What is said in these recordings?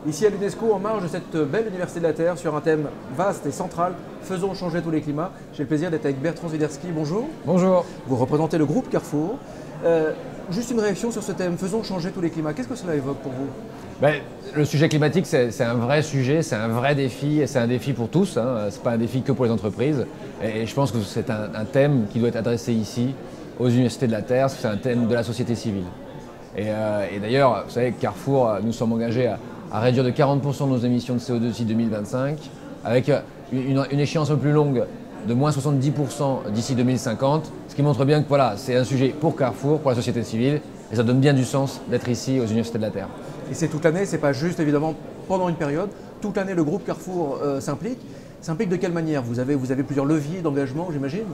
Ici à l'UNESCO, en marge de cette belle université de la Terre, sur un thème vaste et central, faisons changer tous les climats. J'ai le plaisir d'être avec Bertrand Zwiderski. Bonjour. Bonjour. Vous représentez le groupe Carrefour. Juste une réaction sur ce thème, faisons changer tous les climats. Qu'est-ce que cela évoque pour vous? Le sujet climatique, c'est un vrai sujet, c'est un vrai défi, et c'est un défi pour tous. Ce n'est pas un défi que pour les entreprises. Et je pense que c'est un thème qui doit être adressé ici, aux universités de la Terre. C'est un thème de la société civile. Et d'ailleurs, vous savez, Carrefour, nous sommes engagés à réduire de 40% nos émissions de CO2 d'ici 2025, avec une échéance un peu plus longue de moins 70% d'ici 2050, ce qui montre bien que voilà, c'est un sujet pour Carrefour, pour la société civile, et ça donne bien du sens d'être ici aux universités de la Terre. Et c'est toute l'année, c'est pas juste évidemment pendant une période. Toute l'année, le groupe Carrefour s'implique. S'implique de quelle manière? Vous avez plusieurs leviers d'engagement, j'imagine.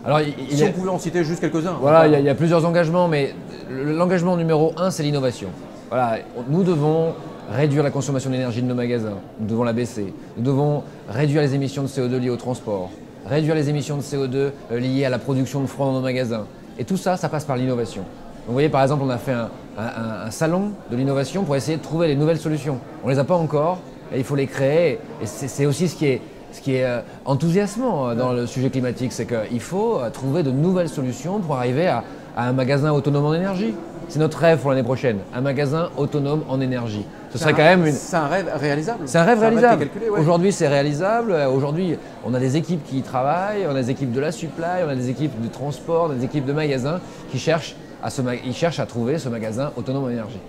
Alors, si on pouvait en citer juste quelques-uns. Voilà, il y a plusieurs engagements, mais l'engagement numéro 1, c'est l'innovation. Voilà, nous devons réduire la consommation d'énergie de nos magasins, nous devons la baisser. Nous devons réduire les émissions de CO2 liées au transport, réduire les émissions de CO2 liées à la production de froid dans nos magasins. Et tout ça, ça passe par l'innovation. Donc, vous voyez, par exemple, on a fait un salon de l'innovation pour essayer de trouver les nouvelles solutions. On ne les a pas encore, et il faut les créer. Et c'est aussi ce qui est enthousiasmant dans le sujet climatique, c'est qu'il faut trouver de nouvelles solutions pour arriver à un magasin autonome en énergie. C'est notre rêve pour l'année prochaine, un magasin autonome en énergie. Ce serait quand même C'est un rêve réalisable. C'est un rêve réalisable. Ouais. Aujourd'hui, c'est réalisable. Aujourd'hui, on a des équipes qui y travaillent, on a des équipes de la supply, on a des équipes de transport, des équipes de magasins qui cherchent à trouver ce magasin autonome en énergie.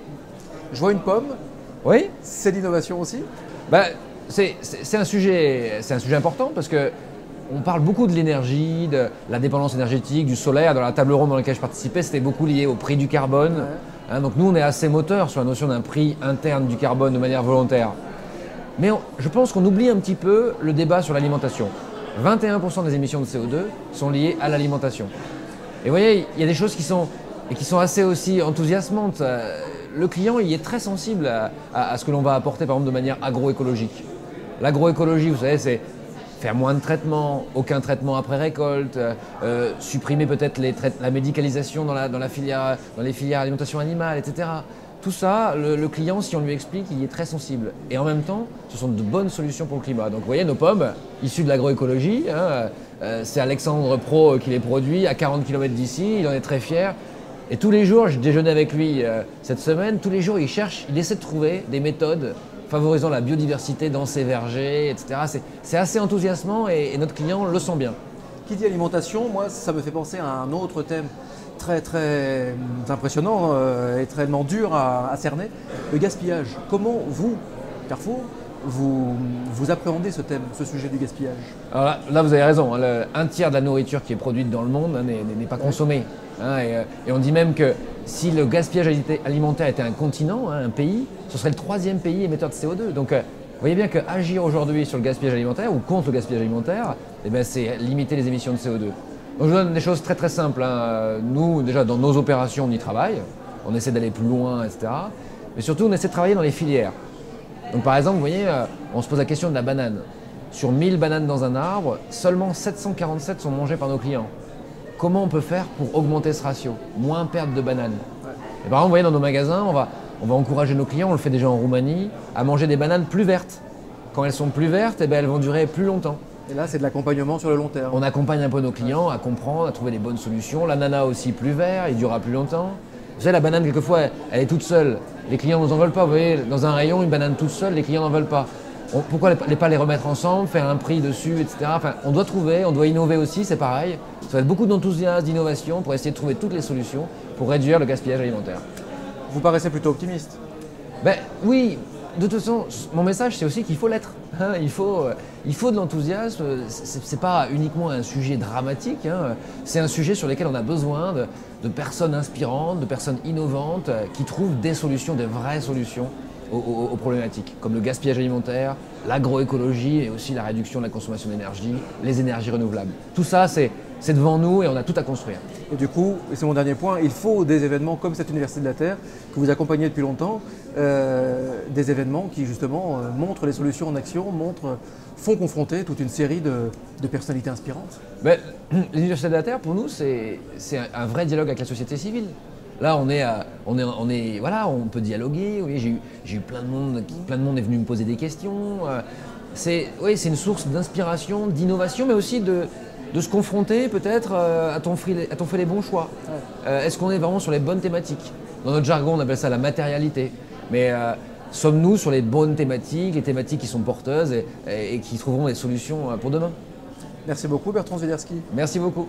Je vois une pomme. Oui. C'est l'innovation aussi. C'est un sujet important parce que on parle beaucoup de l'énergie, de la dépendance énergétique, du solaire. Dans la table ronde dans laquelle je participais, c'était beaucoup lié au prix du carbone. Ouais. Donc nous, on est assez moteur sur la notion d'un prix interne du carbone de manière volontaire. Mais je pense qu'on oublie un petit peu le débat sur l'alimentation. 21% des émissions de CO2 sont liées à l'alimentation. Et vous voyez, il y a des choses qui sont assez aussi enthousiasmantes. Le client, il est très sensible à ce que l'on va apporter, par exemple, de manière agroécologique. L'agroécologie, vous savez, c'est faire moins de traitements, aucun traitement après récolte, supprimer peut-être la médicalisation dans les filières alimentation animale, etc. Tout ça, le client, si on lui explique, il y est très sensible. Et en même temps, ce sont de bonnes solutions pour le climat. Donc vous voyez, nos pommes, issues de l'agroécologie, c'est Alexandre Pro qui les produit à 40 km d'ici, il en est très fier. Et tous les jours, je déjeunais avec lui cette semaine, tous les jours il essaie de trouver des méthodes favorisant la biodiversité dans ses vergers, etc. C'est assez enthousiasmant et notre client le sent bien. Qui dit alimentation, moi ça me fait penser à un autre thème très très impressionnant et très dur à cerner, le gaspillage. Comment vous, Carrefour, vous appréhendez ce thème, ce sujet du gaspillage? Alors là, vous avez raison, un tiers de la nourriture qui est produite dans le monde n'est pas consommée. Et on dit même que si le gaspillage alimentaire était un continent, un pays, ce serait le 3e pays émetteur de CO2. Donc vous voyez bien qu'agir aujourd'hui sur le gaspillage alimentaire ou contre le gaspillage alimentaire, c'est limiter les émissions de CO2. Donc je vous donne des choses très très simples. Nous, déjà dans nos opérations, on y travaille, on essaie d'aller plus loin, etc. Mais surtout, on essaie de travailler dans les filières. Donc par exemple, vous voyez, on se pose la question de la banane. Sur 1000 bananes dans un arbre, seulement 747 sont mangées par nos clients. Comment on peut faire pour augmenter ce ratio? Moins perdre de bananes. Et par exemple, vous voyez, dans nos magasins, on va encourager nos clients, on le fait déjà en Roumanie, à manger des bananes plus vertes. Quand elles sont plus vertes, elles vont durer plus longtemps. Et là, c'est de l'accompagnement sur le long terme. On accompagne un peu nos clients à comprendre, à trouver les bonnes solutions. L'ananas aussi plus vert, il durera plus longtemps. Vous savez, la banane, quelquefois, elle est toute seule. Les clients ne nous en veulent pas. Vous voyez, dans un rayon, une banane toute seule, les clients n'en veulent pas. Pourquoi ne pas les remettre ensemble, faire un prix dessus, etc. Enfin, on doit trouver, on doit innover aussi, c'est pareil. Ça va être beaucoup d'enthousiasme, d'innovation pour essayer de trouver toutes les solutions pour réduire le gaspillage alimentaire. Vous paraissez plutôt optimiste. Oui, de toute façon, mon message, c'est aussi qu'il faut l'être. Il faut de l'enthousiasme. C'est pas uniquement un sujet dramatique. C'est un sujet sur lequel on a besoin de personnes inspirantes, de personnes innovantes qui trouvent des solutions, des vraies solutions aux problématiques, comme le gaspillage alimentaire, l'agroécologie et aussi la réduction de la consommation d'énergie, les énergies renouvelables. Tout ça, c'est devant nous et on a tout à construire. Et du coup, et c'est mon dernier point, il faut des événements comme cette Université de la Terre, que vous accompagnez depuis longtemps, des événements qui justement montrent les solutions en action, font confronter toute une série de personnalités inspirantes. L'Université de la Terre, pour nous, c'est un vrai dialogue avec la société civile. Là, voilà, on peut dialoguer. Oui, j'ai eu plein de monde est venu me poser des questions. Oui, c'est une source d'inspiration, d'innovation, mais aussi de se confronter peut-être a-t-on fait les bons choix? Est-ce qu'on est vraiment sur les bonnes thématiques? Dans notre jargon, on appelle ça la matérialité. Mais sommes-nous sur les bonnes thématiques, les thématiques qui sont porteuses et qui trouveront des solutions pour demain? Merci beaucoup Bertrand Swiderski. Merci beaucoup.